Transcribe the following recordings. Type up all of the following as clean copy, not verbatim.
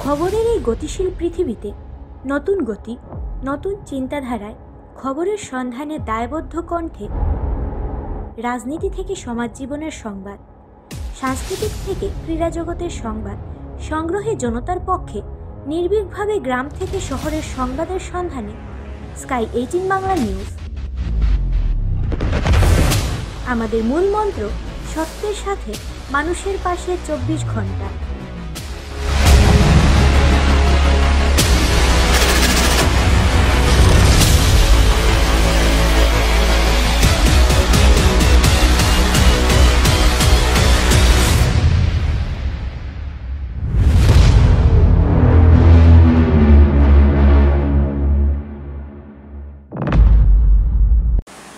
খবরের এই গতিশীল পৃথিবীতে নতুন গতি, নতুন চিন্তাধারায় খবরের সন্ধানে দায়বদ্ধ কণ্ঠে রাজনীতি থেকে সমাজ জীবনের সংবাদ, সাংস্কৃতিক থেকে ক্রীড়া জগতের সংবাদ সংগ্রহে জনতার পক্ষে নির্ভীকভাবে গ্রাম থেকে শহরের সংবাদের সন্ধানে স্কাই 18 বাংলা নিউজ। আমাদের মূল মন্ত্র সত্যের সাথে মানুষের পাশে 24 ঘন্টা।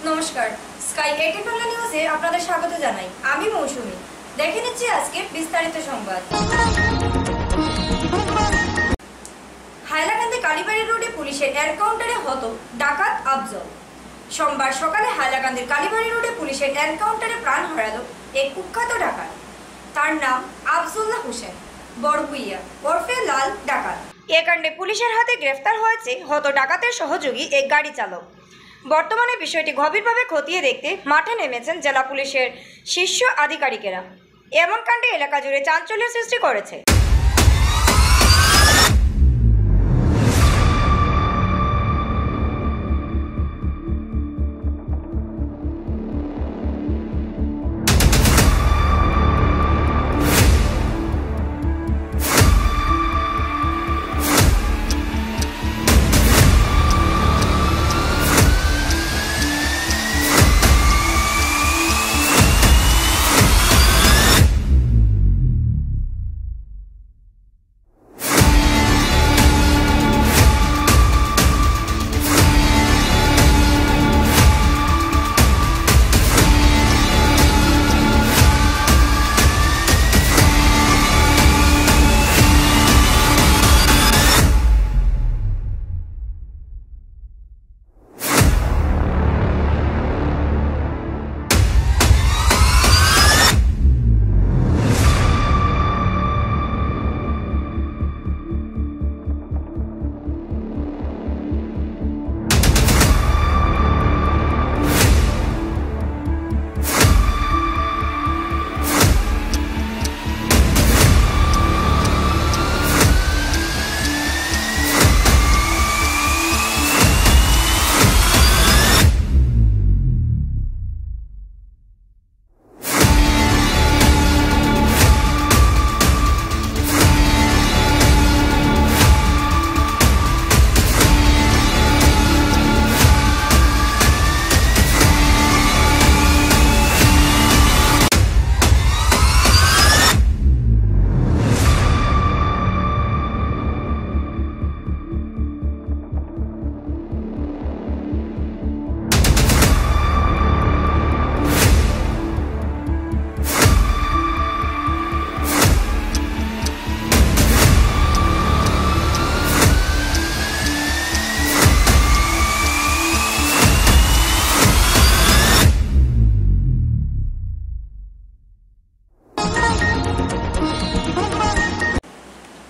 নমস্কার, স্কাই 18 বাংলা নিউজে আপনাদের স্বাগত জানাই। আমি মৌসুমী। দেখে নিচ্ছি আজকে বিস্তারিত সংবাদ। হাইলাকান্দি কালীবাড়ি রোডে পুলিশের এনকাউন্টারে হত ডাকাত আফজল। সোমবার সকালে হাইলাকান্দির কালীবাড়ি রোডে পুলিশের এনকাউন্টারে প্রাণ হারালো এক কুখ্যাত ডাকাত। তার নাম আফজুল্লাহ হোসেন বড়ভুইয়া ওরফে লাল ডাকাত। এ কাণ্ডে পুলিশের হাতে গ্রেফতার হয়েছে হত ডাকাতের সহযোগী এক গাড়ি চালক। বর্তমানে বিষয়টি গভীরভাবে খতিয়ে দেখতে মাঠে নেমেছেন জেলা পুলিশের শীর্ষ আধিকারিকেরা। এমন কাণ্ডে এলাকা জুড়ে চাঞ্চল্যের সৃষ্টি করেছে।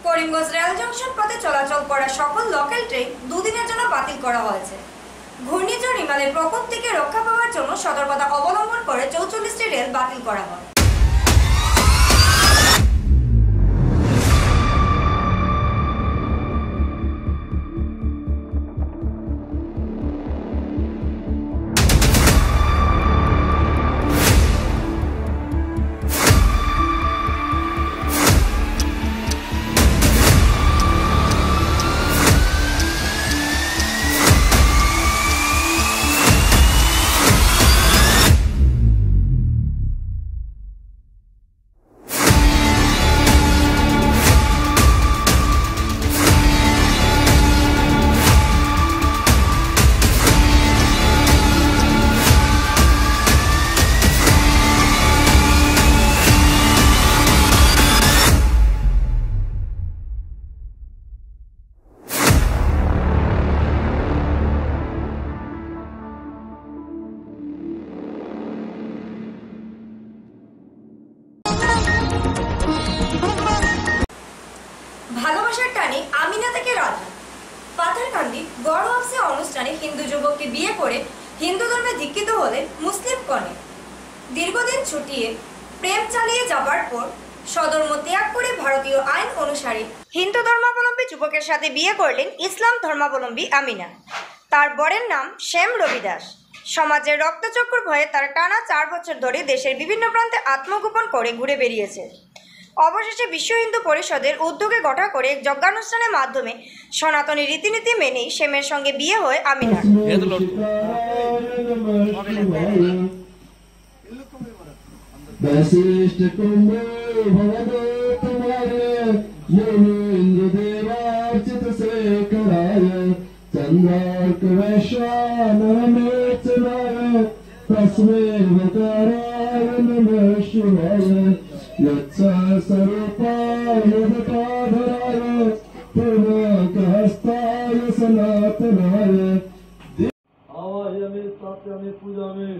করিমগঞ্জ রেল জংশন পথে চলাচল করা সকল লোকাল ট্রেন দুদিনের জন্য বাতিল করা হয়েছে। ঘূর্ণিঝড় হিমালয়ের প্রকোপ থেকে রক্ষা পাওয়ার জন্য সতর্কতা অবলম্বন করে 44টি রেল বাতিল করা হয়। ভালোবাসার টানে আমিনা থেকে রাধা। পাথারকান্দি বড় আফসে অনুষ্ঠানে হিন্দু যুবককে বিয়ে করে হিন্দু ধর্মে দীক্ষিত হলেন মুসলিম কনে। দীর্ঘদিন ছুটিয়ে প্রেম চালিয়ে যাবার পর সধর্ম ত্যাগ করে ভারতীয় আইন অনুসারে হিন্দু ধর্মাবলম্বী যুবকের সাথে বিয়ে করলেন ইসলাম ধর্মাবলম্বী আমিনা। তার বরের নাম শ্যাম রবি দাস। সমাজের রক্তচক্র ভয়ে তার টানা 4 বছর ধরে দেশের বিভিন্ন প্রান্তে আত্মগোপন করে ঘুরে বেরিয়েছে। অবশেষে বিশ্ব হিন্দু পরিষদের উদ্যোগে গঠন করে এক যজ্ঞানুষ্ঠানের মাধ্যমে সনাতনী রীতিনীতি মেনেই শ্যামের সঙ্গে বিয়ে হয় আমিনার। वशिष्ठ कुंभे भवदो तुम्हारे ये इंद्र देवार्चित से कराय चंद्रार्क वैश्वानर में चलाय तस्मै वकाराय नमः शिवाय यच्चा स्वरूपाय वटाधराय पूर्णकहस्ताय सनातनाय आवाहयामि स्थापयामि पूजामि।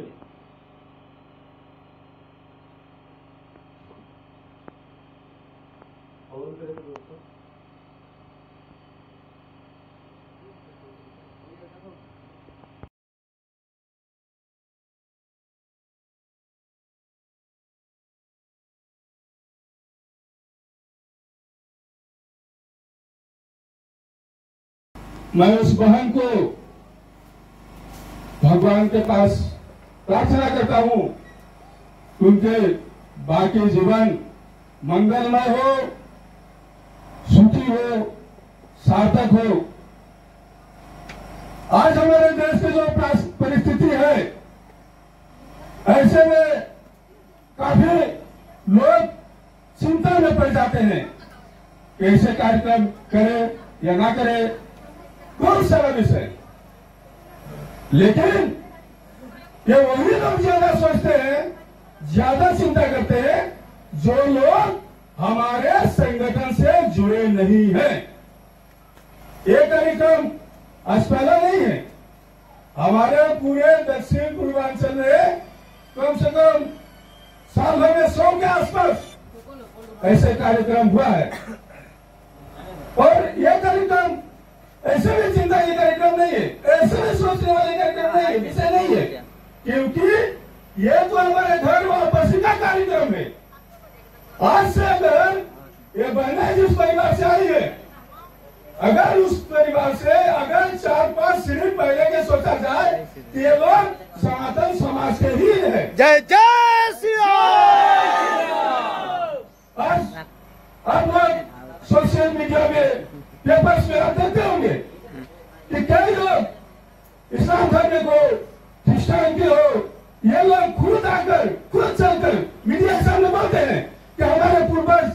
मैं उस बहन को भगवान के पास प्रार्थना करता हूं, उनके बाकी जीवन मंगलमय हो, सुखी हो, सार्थक हो। आज हमारे देश की जो परिस्थिति है, ऐसे में काफी लोग चिंता में पड़ जाते हैं, कैसे कार्यक्रम करें या ना करें, बहुत सारा विषय। लेकिन ये वही लोग ज्यादा सोचते हैं, ज्यादा चिंता करते हैं जो लोग हमारे संगठन से जुड़े नहीं हैं। ये कार्यक्रम आज पहला नहीं है, हमारे पूरे दक्षिण पूर्वांचल में कम से कम साल भर में 100 के आसपास ऐसे कार्यक्रम हुआ है। और यह कार्यक्रम ऐसे भी चिंता ये कार्यक्रम नहीं है, ऐसे भी सोचने वाले कार्यक्रम नहीं है, विषय नहीं है, क्योंकि ये तो हमारे घर वापसी का कार्यक्रम है। आज से अगर ये बहना जिस परिवार से आई है, अगर उस परिवार से अगर 4-5 सीढ़ी पहले के सोचा जाए तो ये लोग सनातन समाज के ही है। जय जय श्री राम। आज आप लोग सोशल मीडिया में पेपर्स में आप देखते होंगे कि कई लोग इस्लाम धर्म को क्रिश्चियनिटी हो, ये लोग खुद आकर खुद चलकर मीडिया के सामने बोलते हैं कि हमारे पूर्वज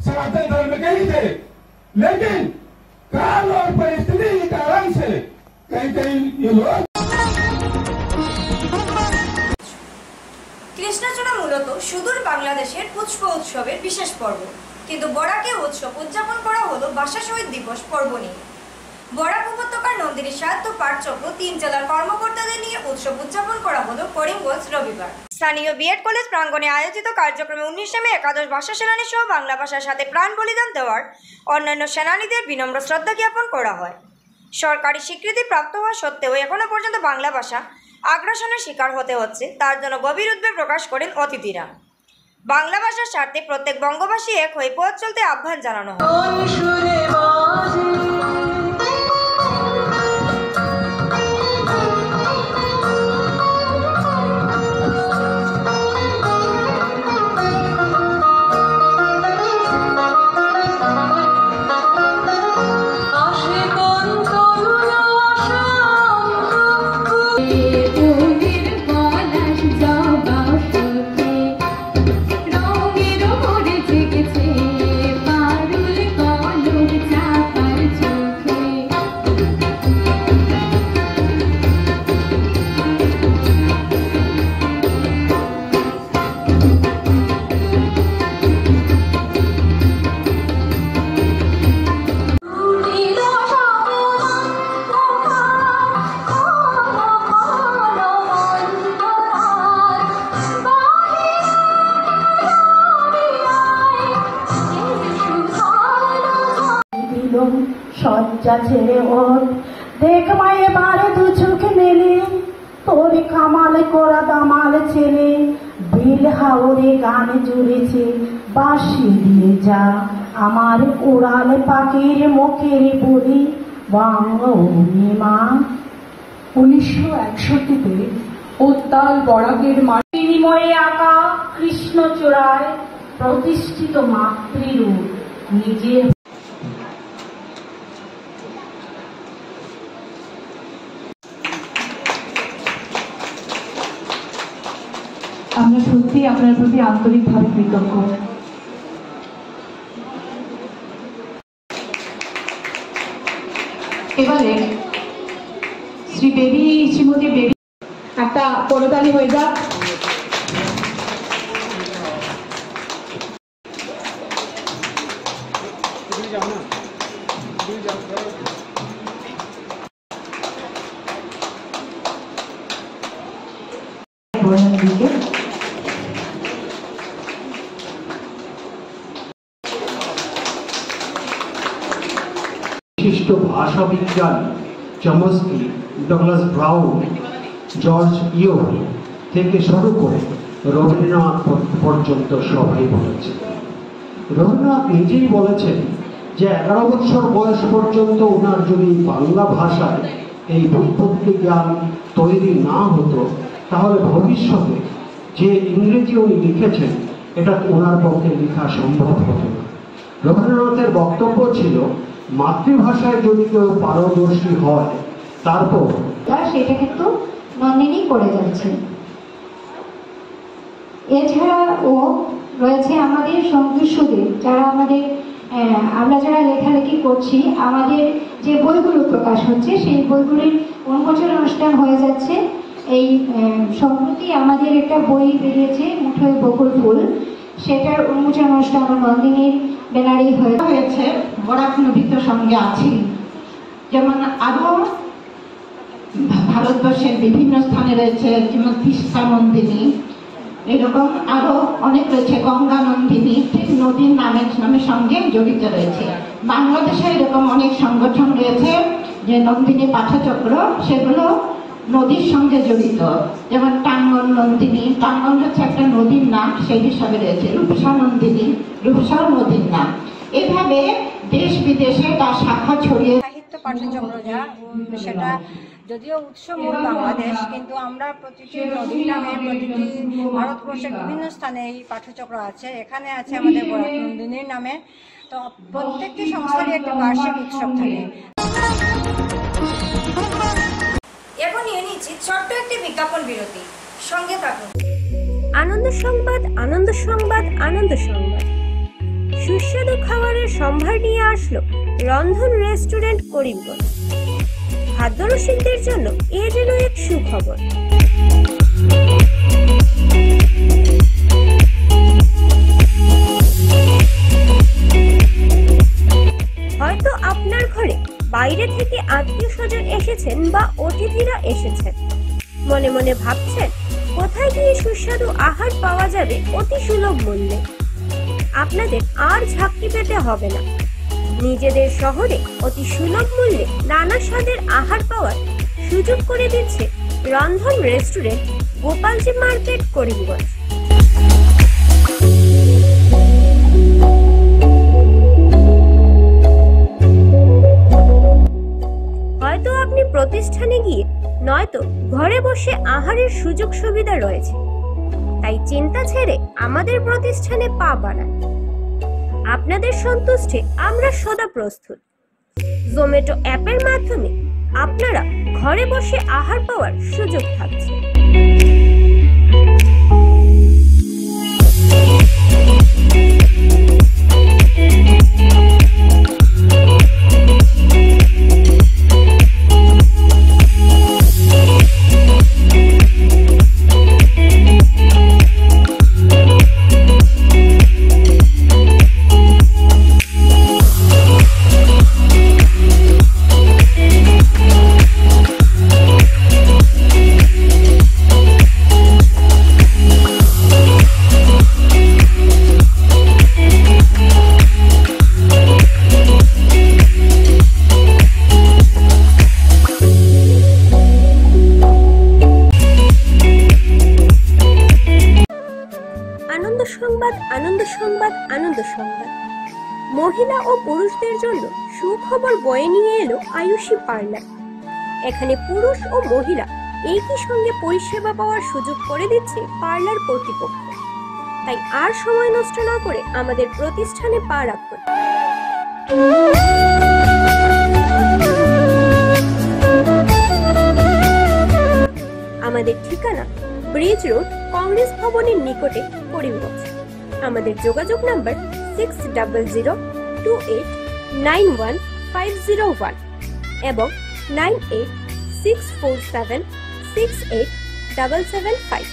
सनातन धर्म के ही थे, लेकिन काल और परिस्थिति के कारण से कहीं कहीं ये लोग। কৃষ্ণচূড়া মূলত সুদূর বাংলাদেশের পুষ্প উৎসবের বিশেষ পর্ব, কিন্তু বরাকে উৎসব উদযাপন করা হলো ভাষা শহীদ দিবস পর্ব নিয়ে। বরাক উপত্যকার নন্দিনী সাহিত্য পাঠচক্র 3 জেলার কর্মকর্তাদের নিয়ে উৎসব উদযাপন করা হলো করিমগঞ্জ রবিবার। স্থানীয় বিএড কলেজ প্রাঙ্গণে আয়োজিত কার্যক্রমে 19 মে একাদশ ভাষা সেনানী সহ বাংলা ভাষার সাথে প্রাণ বলিদান দেওয়ার অন্যান্য সেনানীদের বিনম্র শ্রদ্ধা জ্ঞাপন করা হয়। সরকারি স্বীকৃতি প্রাপ্ত হওয়া সত্ত্বেও এখনো পর্যন্ত বাংলা ভাষা আগ্রাসনের শিকার হতে হচ্ছে, তার জন্য গভীর উদ্বেগ প্রকাশ করেন অতিথিরা। বাংলা ভাষার স্বার্থে প্রত্যেক বঙ্গবাসী এক হয়ে পথ চলতে আহ্বান জানানো হয়। রঙের মাতলুম শয্যা ছেড়ে ওঠ, দেখ মা এবারে দু চোখ মেলে, তোর কামাল করা দামাল ছেলে, বিল হাওরে গান জুড়েছে, বাঁশি দিয়ে যা আমার উড়াল পাখির মুখের বলি বাংলা মা। 1961-তে উত্তাল বরাকের বিনিময়ে আঁকা কৃষ্ণচূড়ায় প্রতিষ্ঠিত মাতৃরূপ নিজের। আমরা সত্যি আপনার প্রতি আন্তরিকভাবে কৃতজ্ঞ। এবারে শ্রীমতী বেবি একটা করতালি হয়ে যাক। বিশিষ্ট ভাষাবিজ্ঞান চমস্কি, ডগলাস ব্রাউন, জর্জ ইও থেকে শুরু করে রবীন্দ্রনাথ পর্যন্ত সবাই বলেছে। রবীন্দ্রনাথ নিজেই বলেছেন যে 11 বছর বয়স পর্যন্ত ওনার যদি বাংলা ভাষায় এই ব্যুৎপত্তি জ্ঞান তৈরি না হতো, তাহলে ভবিষ্যতে যে ইংরেজি উনি লিখেছেন এটা ওনার পক্ষে লেখা সম্ভব হতো না। রবীন্দ্রনাথের বক্তব্য ছিল, মাতৃভাষায় যদি কেউ পারদর্শী হয় তারপর সেটা কিন্তু নন্দিনী করে যাচ্ছে। এছাড়াও রয়েছে আমাদের সঙ্গীসুদের, যারা আমরা যারা লেখালেখি করছি, আমাদের যে বইগুলো প্রকাশ হচ্ছে সেই বইগুলির উন্মোচন অনুষ্ঠান হয়ে যাচ্ছে। এই সম্প্রতি আমাদের একটা বই বেরিয়েছে মুঠোয় বকুল ফুল, সেটার উন্মোচন অনুষ্ঠান নন্দিনীর ব্যানারেই হয়েছে। বরাক নদী তো সঙ্গে আছি, যেমন আরো ভারতবর্ষের বিভিন্ন স্থানে রয়েছে, যেমন তিস্তা নন্দিনী, এরকম আরো অনেক রয়েছে, গঙ্গা নন্দিনী, ঠিক নদীর নামের সঙ্গে জড়িত রয়েছে। বাংলাদেশে এরকম অনেক সংগঠন রয়েছে যে নন্দিনী পাঠচক্র, সেগুলো নদীর সঙ্গে জড়িত, যেমন টাঙ্গন নন্দিনী, টাঙ্গন হচ্ছে একটা নদীর নাম, সেই হিসাবে রয়েছে। রূপসা নন্দিনী, রূপসাও নদীর নাম। এভাবে দেশ বিদেশে তার শাখা ছড়িয়ে। সাহিত্য পাঠচক্র যা, সেটা যদিও উৎসমূল বাংলাদেশ, কিন্তু আমরা প্রতিটি নদীর নামে প্রতিটি ভারতবর্ষের বিভিন্ন স্থানে এই পাঠচক্র আছে। এখানে আছে আমাদের বরাক নন্দিনীর নামে। তো প্রত্যেকটি সংস্থারই একটা বার্ষিক উৎসব থাকে। এখন নিয়ে নিচ্ছি ছোট্ট একটি বিজ্ঞাপন বিরতি, সঙ্গে থাকুন। আনন্দ সংবাদ, আনন্দ সংবাদ, আনন্দ সংবাদ। সুস্বাদু খাবারের সম্ভার নিয়ে আসলো রন্ধন রেস্টুরেন্ট করিমগঞ্জ। খাদ্যরসিকদের জন্য এ যেন এক সুখবর। হয়তো আপনার ঘরে বাইরে থেকে আত্মীয় স্বজন এসেছেন বা অতিথিরা এসেছেন, মনে মনে ভাবছেন কোথায় গিয়ে সুস্বাদু আহার পাওয়া যাবে অতি সুলভ মূল্যে। আপনাদের আর ঝাঁকি পেতে হবে না। নিজেদের শহরে অতি সুলভ মূল্যে নানা স্বাদের আহার পাওয়ার সুযোগ করে দিচ্ছে রন্ধন রেস্টুরেন্ট, গোপালজি মার্কেট, করিমগঞ্জ। হয়তো আপনি প্রতিষ্ঠানে গিয়ে নয়তো ঘরে বসে আহারের সুযোগ সুবিধা রয়েছে, তাই চিন্তা ছেড়ে আমাদের প্রতিষ্ঠানে পা বাড়ান। আপনাদের সন্তুষ্টে আমরা সদা প্রস্তুত। জোম্যাটো অ্যাপের মাধ্যমে আপনারা ঘরে বসে আহার পাওয়ার সুযোগ থাকছে। মহিলা ও পুরুষদের জন্য সুখবর বয়ে নিয়ে এলো আয়ুষী পার্লার। এখানে পুরুষ ও মহিলা একই সঙ্গে পরিষেবা পাওয়ার সুযোগ করে দিচ্ছে পার্লার কর্তৃপক্ষ। তাই আর সময় নষ্ট না করে আমাদের প্রতিষ্ঠানে পা রাখুন। আমাদের ঠিকানা ব্রিজ রোড, কংগ্রেস ভবনের নিকটে, করিমগঞ্জ। আমাদের যোগাযোগ নাম্বার 6000289151 এবং 9864768775।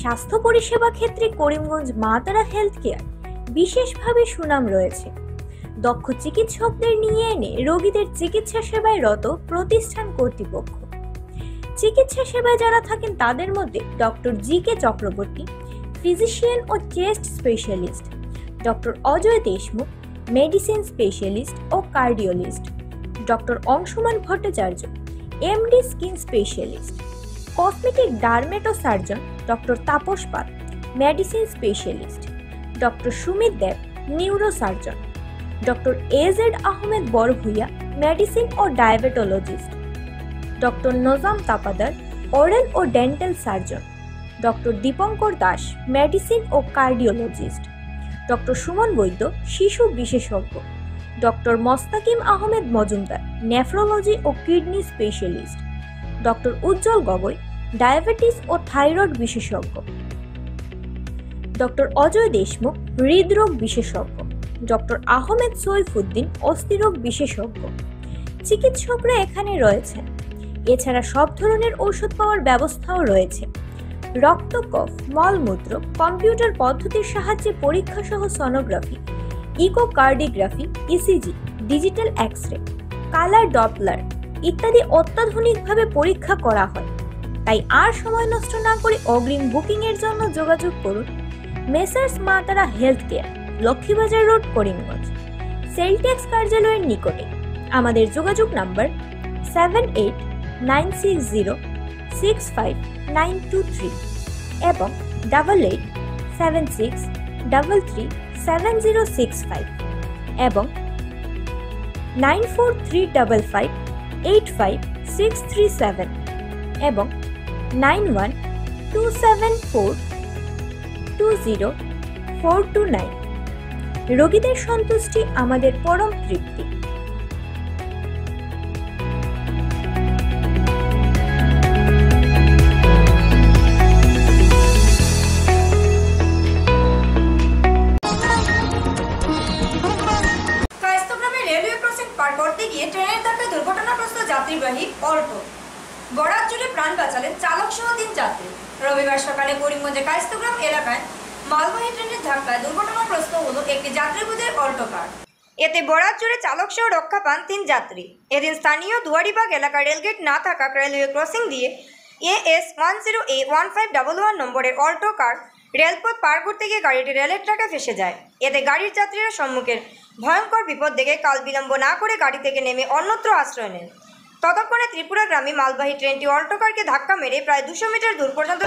স্বাস্থ্য পরিষেবা ক্ষেত্রে করিমগঞ্জ মা তারা হেলথ কেয়ার বিশেষভাবে সুনাম রয়েছে। দক্ষ চিকিৎসকদের নিয়ে এনে রোগীদের চিকিৎসা সেবায় রত প্রতিষ্ঠান কর্তৃপক্ষ। চিকিৎসা সেবায় যারা থাকেন তাদের মধ্যে ডক্টর জি.কে. চক্রবর্তী, ফিজিশিয়ান ও chest specialist, doctor Ajay Deshmukh, medicine specialist ও cardiologist, doctor Anshuman Bhattacharya, MD skin specialist, cosmetic dermato surgeon doctor Tapas Pal, medicine specialist, doctor Sumit Deb, neuro surgeon, doctor A Z Ahmed Borbhuiya, medicine ও diabetologist, doctor Nazam Tapadar, oral ও dental surgeon, doctor Dipankar Das, medicine ও cardiologist, doctor Suman Baidya, শিশু বিশেষজ্ঞ, doctor Mostakim Ahmed Majumder, nephrology ও kidney specialist, doctor উজ্জ্বল Gogoi, diabetes ও thyroid বিশেষজ্ঞ, doctor Ajay Deshmukh, হৃদরোগ বিশেষজ্ঞ, doctor Ahmed Saifuddin, অস্থিরোগ বিশেষজ্ঞ। চিকিৎসকরা এখানে রয়েছেন। এছাড়া সব ধরনের ঔষধ পাওয়ার ব্যবস্থাও রয়েছে। রক্ত, কফ, মলমূত্র কম্পিউটার পদ্ধতির সাহায্যে পরীক্ষা সহ sonography, echocardiography, ECG, digital X ray, colour Doppler ইত্যাদি অত্যাধুনিকভাবে পরীক্ষা করা হয়। তাই আর সময় নষ্ট না করে অগ্রিম বুকিং এর জন্য যোগাযোগ করুন মেসার্স মা তারা health care, Laxmibazar road, Karimganj, sell tax কার্যালয়ের নিকটে। আমাদের যোগাযোগ নাম্বার 7896065923 এবং 8876337065 এবং 9435585637 এবং 9127420429। রোগীদের সন্তুষ্টি আমাদের পরম তৃপ্তি। যাত্রীবাহী অল্টো বরাত জুড়ে প্রাণ বাঁচালেন চালক সহ 3 যাত্রী। রবিবার সকালে করিমগঞ্জের কায়স্থগ্রাম এলাকায় মালবাহী ট্রেনের ধাক্কায় দুর্ঘটনাগ্রস্ত হলো একটি যাত্রীবোঝাই অল্টো কার। এতে বরাত জুড়ে চালক সহ রক্ষা পান 3 যাত্রী। এদিন স্থানীয় দুয়ারিবাগ এলাকার রেলগেট না থাকা রেলওয়ে ক্রসিং দিয়ে AS10A1511 নম্বরের অল্টো কার রেলপথ পার করতে গিয়ে গাড়িটি রেলের ট্র্যাকে ফেসে যায়। এতে গাড়ির যাত্রীরা সম্মুখের ভয়ঙ্কর বিপদ দেখে কাল বিলম্ব না করে গাড়ি থেকে নেমে অন্যত্র আশ্রয় নেন। ততক্ষণে ত্রিপুরাগ্রামী মালবাহী ট্রেনটি অল্টো কারকে ধাক্কা মেরে প্রায় 200 মিটার দূর পর্যন্ত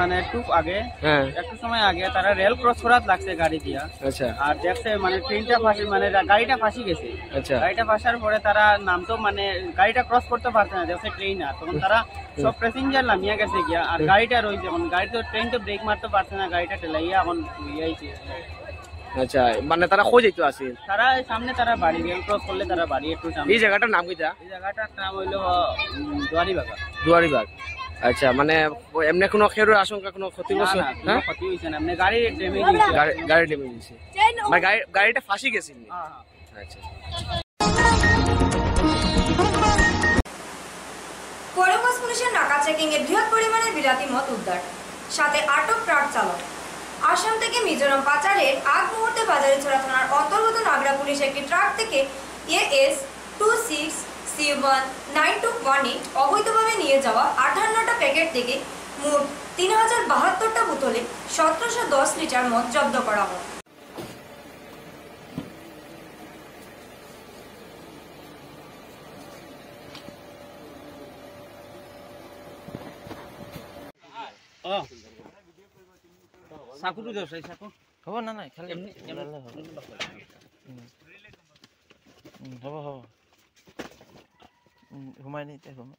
মানে একটু সময় আগে তারা রেল ক্রস করাত লাগছে গাড়ি দিয়া। আচ্ছা। আর দেখছে মানে ট্রেনটা ফাঁসি মানে গাড়িটা ফাঁসি গেছে। আচ্ছা। গাড়িটা ফাঁসার পরে তারা নামতো মানে গাড়িটা ক্রস করতে পারছে না, দেখছে ট্রেন আর তখন তারা সব প্যাসেঞ্জার নামিয়ে গেছে গিয়া আর গাড়িটা রয়েছে এখন গাড়ি তো ট্রেন তো ব্রেক মারতে পারছে না, গাড়িটা ঠেলাইয়া এখন ইয়েছে। আচ্ছা মানে তারা খোঁজ যাইতো আছে তারা সামনে তারা বাড়ি রেল ক্রস করলে তারা বাড়ি একটু সামনে। এই জায়গাটার নাম কিটা? এই জায়গাটার নাম হইলো দুয়ারিবাগ। দুয়ারিবাগ। আচ্ছা মানে এমনি কোনো খেরোর আশঙ্কা কোনো ক্ষতি হচ্ছে না? ক্ষতি হইছে না, এমনি গাড়ি ড্যামেজ হইছে। গাড়ি ড্যামেজ হইছে মানে গাড়িটা ফাঁসি গেছে। আচ্ছা। করিমগঞ্জ পুলিশের নাকা চেকিং এ বৃহৎ পরিমাণে বিলাতি মদ উদ্ধার, সাথে আটক ট্রাক চালক। আসাম থেকে মিজোরাম পাচারের আগ মুহূর্তে বাজারিছড়া থানার অন্তর্গত নাগরা পুলিশ একটি ট্রাক থেকে AS 26C19218 অবৈধভাবে নিয়ে যাওয়া 58টা প্যাকেট থেকে মোট 3072টা বোতলে 1710 লিটার মদ জব্দ করা হয়। সাকুটো দেও সাই সাকু হব না নাই খালি হব হব ঘুমাই নি তে ঘুমাই।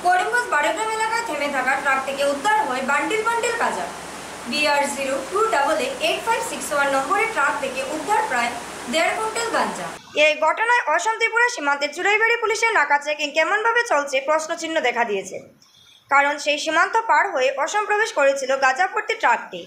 করিমগঞ্জ বাড়িগ্রাম এলাকায় থেমে থাকা ট্রাক থেকে উদ্ধার হয় বান্ডিল বান্ডিল গাঁজা। BR02888561 নম্বরের ট্রাক থেকে উদ্ধার প্রায় 1.5 কুইন্টাল গাঁজা। এই ঘটনায় অসম ত্রিপুরা সীমান্তের চুড়াইবাড়ি পুলিশের নাকা চেকিং কেমনভাবে চলছে প্রশ্নচিহ্ন দেখা দিয়েছে, কারণ সেই সীমান্ত পার হয়ে অসম প্রবেশ করেছিল গাঁজা ভর্তি ট্রাকটি।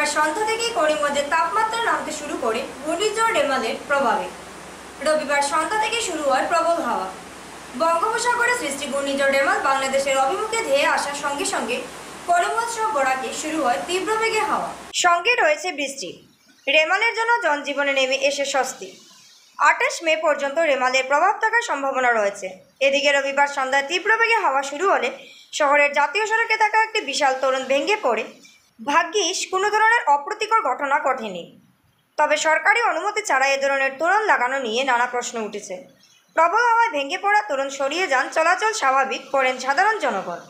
রবিবার সন্ধ্যা থেকেই করিমগঞ্জের তাপমাত্রা নামতে শুরু করে ঘূর্ণিঝড় রেমালের প্রভাবে। রবিবার সন্ধ্যা থেকে শুরু হয় প্রবল হাওয়া। বঙ্গোপসাগরে সৃষ্টি ঘূর্ণিঝড় রেমাল বাংলাদেশের অভিমুখে ধেয়ে আসার সঙ্গে সঙ্গে করিমগঞ্জ সহ বরাকে শুরু হয় তীব্র বেগে হাওয়া, সঙ্গে রয়েছে বৃষ্টি। রেমালের জন্য জনজীবনে নেমে এসে স্বস্তি। 28 মে পর্যন্ত রেমালের প্রভাব থাকার সম্ভাবনা রয়েছে। এদিকে রবিবার সন্ধ্যায় তীব্র বেগে হাওয়া শুরু হলে শহরের জাতীয় সড়কে থাকা একটি বিশাল তোরণ ভেঙে পড়ে। ভাগ্যিস কোনো ধরনের অপ্রীতিকর ঘটনা ঘটেনি, তবে সরকারি অনুমতি ছাড়া এ ধরনের তোরণ লাগানো নিয়ে নানা প্রশ্ন উঠেছে। প্রবল হাওয়ায় ভেঙে পড়া তোরণ সরিয়ে যান চলাচল স্বাভাবিক করেন সাধারণ জনগণ।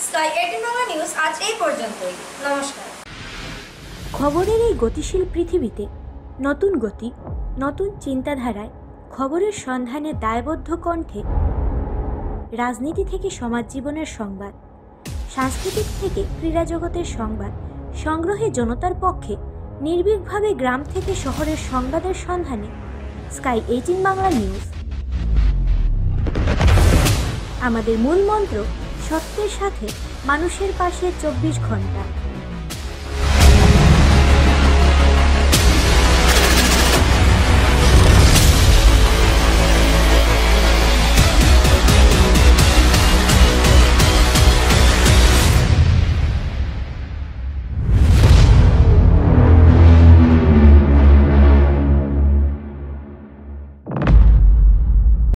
স্কাই 18 বাংলা নিউজ আজ এই পর্যন্তই। নমস্কার। খবরের এই গতিশীল পৃথিবীতে নতুন গতি, নতুন চিন্তাধারায় খবরের সন্ধানে দায়বদ্ধ কণ্ঠে রাজনীতি থেকে সমাজ জীবনের সংবাদ, সাংস্কৃতিক থেকে ক্রীড়া জগতের সংবাদ সংগ্রহে জনতার পক্ষে নির্ভীকভাবে গ্রাম থেকে শহরের সংবাদের সন্ধানে স্কাই 18 বাংলা নিউজ। আমাদের মূল মন্ত্র সত্যের সাথে মানুষের পাশে 24 ঘন্টা।